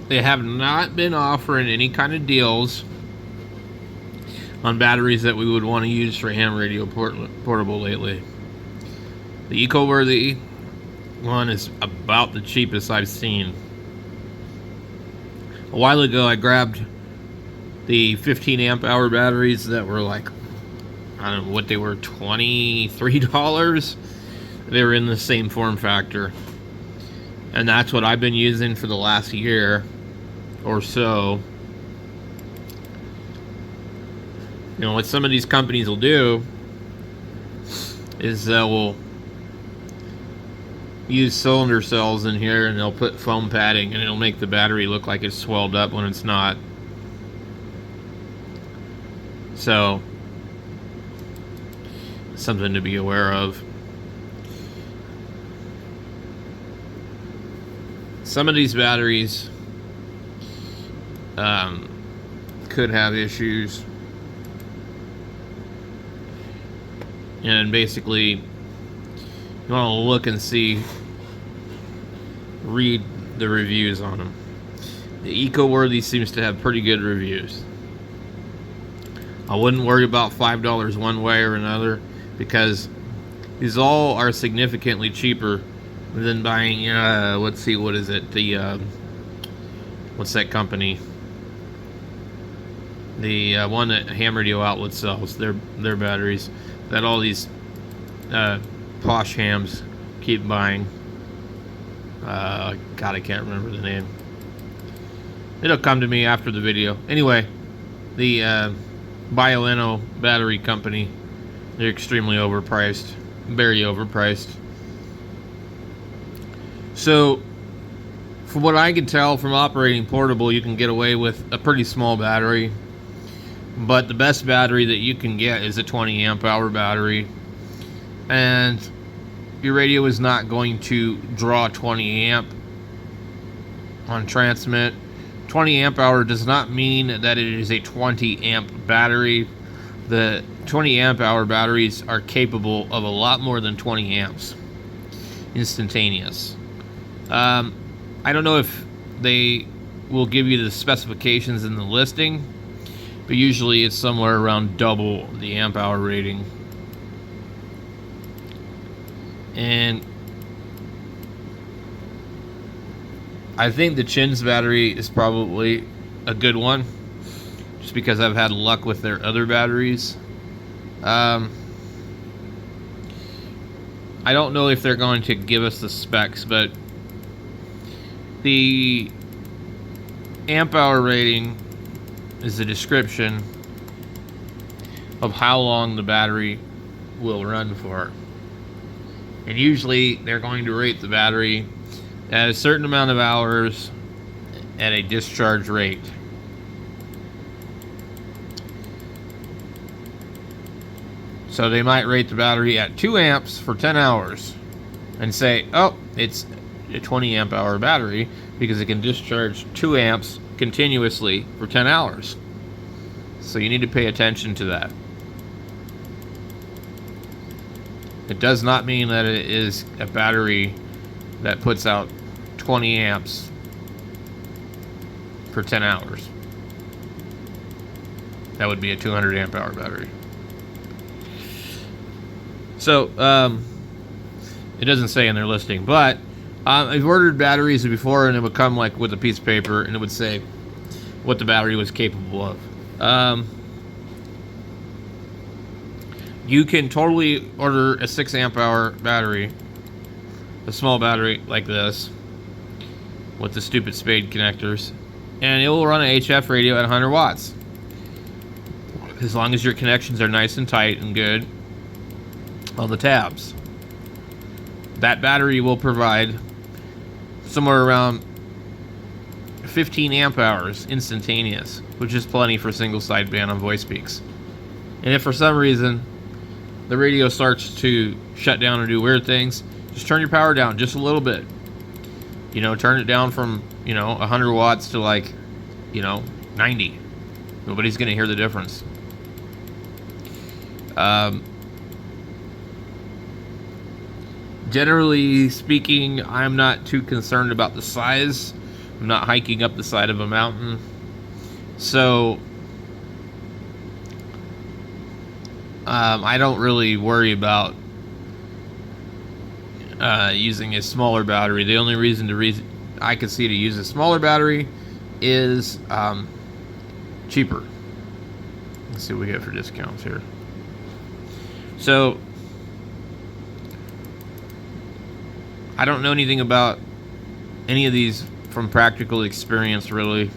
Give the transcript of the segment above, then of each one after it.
They have not been offering any kind of deals on batteries that we would want to use for ham radio portable lately. The eco-worthy one is about the cheapest I've seen. A while ago, I grabbed the 15 amp hour batteries that were like, I don't know what they were, $23. They were in the same form factor. And that's what I've been using for the last year or so. You know, what some of these companies will do is they'll use cylinder cells in here and they'll put foam padding and it'll make the battery look like it's swelled up when it's not. So, something to be aware of. Some of these batteries could have issues. And basically, you want to look and see, read the reviews on them. The eco-worthy seems to have pretty good reviews. I wouldn't worry about $5 one way or another, because these all are significantly cheaper than buying, let's see, what is it? The, what's that company? The one that Ham Radio Outlet sells, their batteries, that all these posh hams keep buying. God, I can't remember the name. It'll come to me after the video. Anyway, the Bilano battery company, they're extremely overpriced, very overpriced. So, from what I can tell from operating portable, you can get away with a pretty small battery. But the best battery that you can get is a 20 amp hour battery. And your radio is not going to draw 20 amp on transmit. 20 amp hour does not mean that it is a 20 amp battery. The 20 amp hour batteries are capable of a lot more than 20 amps instantaneous. I don't know if they will give you the specifications in the listing, but usually it's somewhere around double the amp hour rating. And I think the Chin's battery is probably a good one, just because I've had luck with their other batteries. I don't know if they're going to give us the specs, but the amp hour rating is the description of how long the battery will run for. And usually they're going to rate the battery at a certain amount of hours at a discharge rate. So they might rate the battery at 2 amps for 10 hours and say, oh, it's a 20 amp hour battery because it can discharge 2 amps continuously for 10 hours. So you need to pay attention to that. It does not mean that it is a battery that puts out 20 amps for 10 hours. That would be a 200 amp hour battery. So, it doesn't say in their listing, but I've ordered batteries before and it would come like with a piece of paper and it would say what the battery was capable of. You can totally order a 6 amp hour battery, a small battery like this, with the stupid spade connectors, and it will run an HF radio at 100 watts. As long as your connections are nice and tight and good on the tabs. That battery will provide somewhere around 15 amp hours instantaneous, which is plenty for single sideband on voice peaks. And if for some reason the radio starts to shut down or do weird things, just turn your power down just a little bit. You know, turn it down from, 100 watts to 90. Nobody's going to hear the difference. Generally speaking, I'm not too concerned about the size I'm not hiking up the side of a mountain. So I don't really worry about using a smaller battery. The only reason I could see to use a smaller battery is cheaper. Let's see what we get for discounts here. So I don't know anything about any of these from practical experience, really,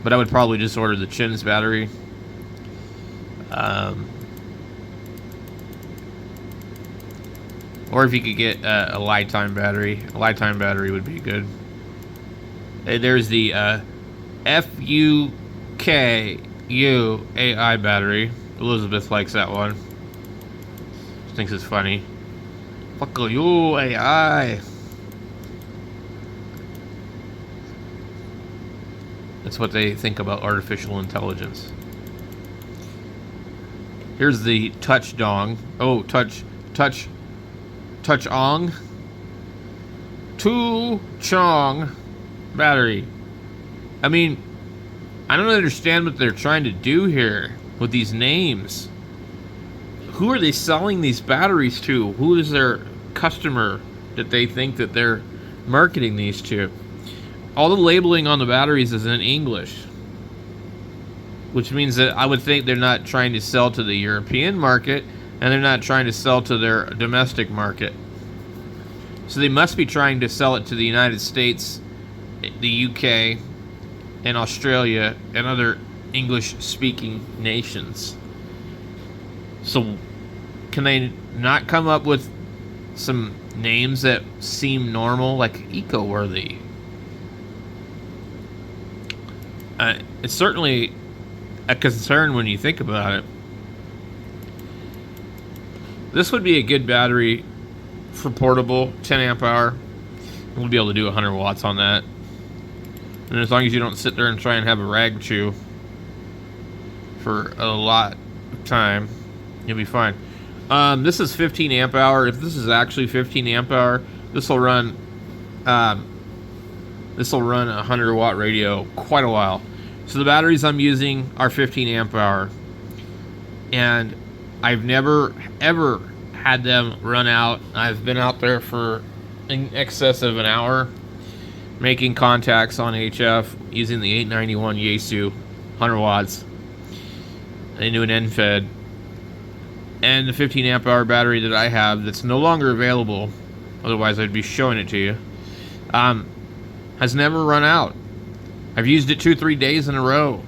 but I would probably just order the Chin's battery. Or if you could get a lifetime battery. A lifetime battery would be good. There's the FUKUAI battery. Elizabeth likes that one. She thinks it's funny. Fuck you, AI. That's what they think about artificial intelligence. Here's the touch dong. Oh, touch ong. Tu Chong battery. I mean, I don't understand what they're trying to do here with these names. Who are they selling these batteries to? Who is their customer that they think that they're marketing these to? All the labeling on the batteries is in English, which means that I would think they're not trying to sell to the European market, and they're not trying to sell to their domestic market. So they must be trying to sell it to the United States, the UK, and Australia, and other English-speaking nations. So can they not come up with some names that seem normal, like eco-worthy? It's certainly a concern when you think about it. This would be a good battery for portable, 10 amp hour. We'll be able to do 100 watts on that. And as long as you don't sit there and try and have a rag chew for a lot of time, you'll be fine. This is 15 amp hour. If this is actually 15 amp hour, this will run a 100 watt radio quite a while. So the batteries I'm using are 15 amp hour, and I've never ever had them run out. I've been out there for in excess of an hour making contacts on HF using the 891 Yaesu 100 watts into an end fed, and the 15 amp hour battery that I have that's no longer available, otherwise I'd be showing it to you, has never run out. I've used it 2-3 days in a row,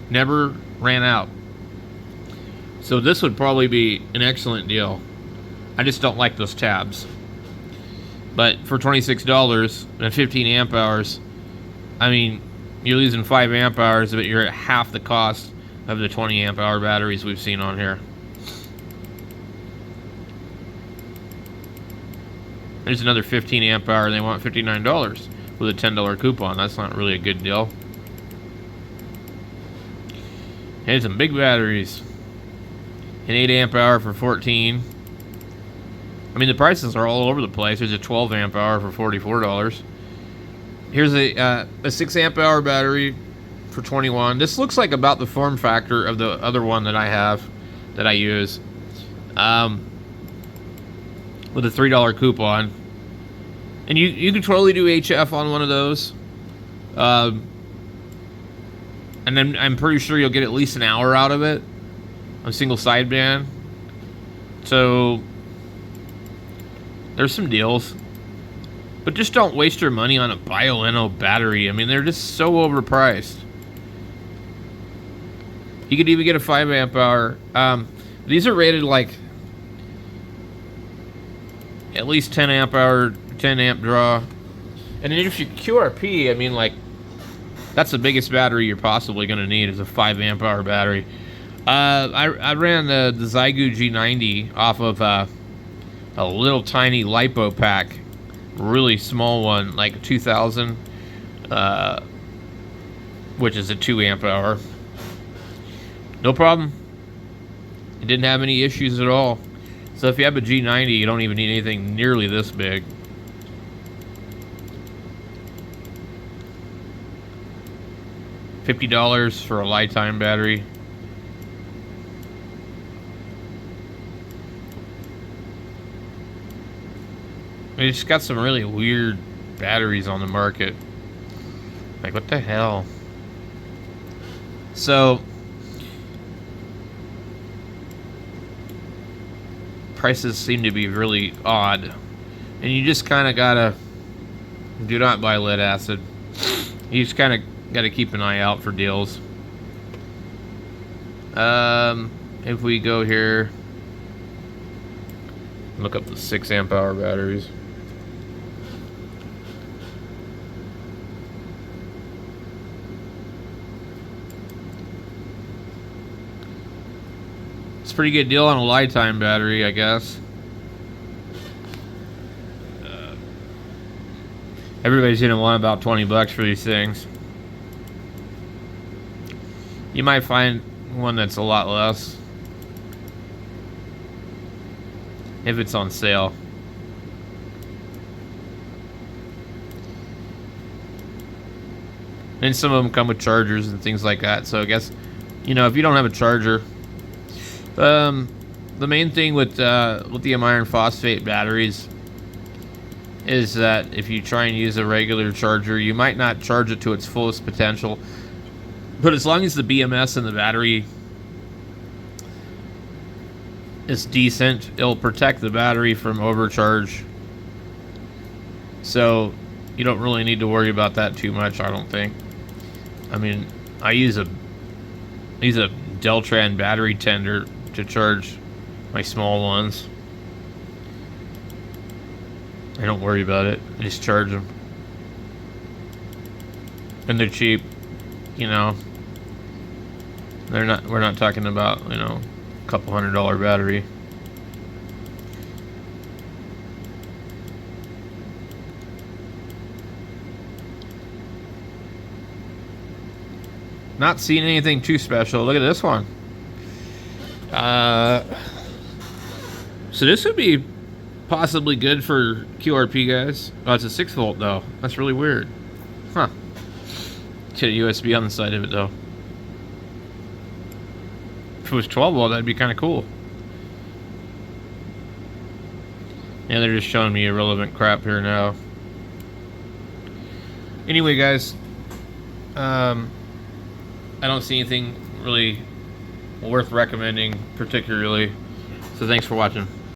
never ran out. So this would probably be an excellent deal. I just don't like those tabs. But for $26 and 15 amp hours, I mean, you're losing 5 amp hours, but you're at half the cost of the 20 amp hour batteries we've seen on here. There's another 15 amp hour, and they want $59 with a $10 coupon. That's not really a good deal. Here's some big batteries. An 8 amp hour for $14. I mean, the prices are all over the place. There's a 12 amp hour for $44. Here's a 6 amp hour battery for $21. This looks like about the form factor of the other one that I have, that I use, with a $3 coupon. And you can totally do HF on one of those. And then I'm pretty sure you'll get at least an hour out of it on single sideband. So there's some deals, but just don't waste your money on a bilano battery. I mean, they're just so overpriced. You could even get a 5 amp hour. These are rated like at least 10 amp hour, 10 amp draw. And then if you QRP, I mean, like, that's the biggest battery you're possibly going to need, is a 5 amp hour battery. I ran the Zygu G90 off of a little tiny lipo pack, really small one, like 2000, which is a 2 amp hour. No problem. It didn't have any issues at all. So if you have a G90, you don't even need anything nearly this big. $50 for a lifetime battery. They just got some really weird batteries on the market. Like, what the hell? So, prices seem to be really odd. And you just kind of gotta... Do not buy lead acid. You just kind of gotta keep an eye out for deals. If we go here... Look up the 6 amp hour batteries. It's a pretty good deal on a lifetime battery, I guess. Everybody's gonna want about 20 bucks for these things. You might find one that's a lot less if it's on sale. And some of them come with chargers and things like that. So I guess, you know, if you don't have a charger, the main thing with lithium iron phosphate batteries is that if you try and use a regular charger, you might not charge it to its fullest potential. But as long as the BMS in the battery is decent, it'll protect the battery from overcharge. So you don't really need to worry about that too much, I don't think. I mean, I use a Deltran battery tender to charge my small ones. I don't worry about it. I just charge them. And they're cheap, you know. We're not talking about, you know, a couple $100 battery. Not seeing anything too special. Look at this one. So this would be possibly good for QRP guys. Oh, it's a 6 volt though. That's really weird. Huh. Get a USB on the side of it though. If it was 12 volt, that'd be kind of cool. Yeah, they're just showing me irrelevant crap here now. Anyway, guys, I don't see anything really worth recommending particularly. So thanks for watching.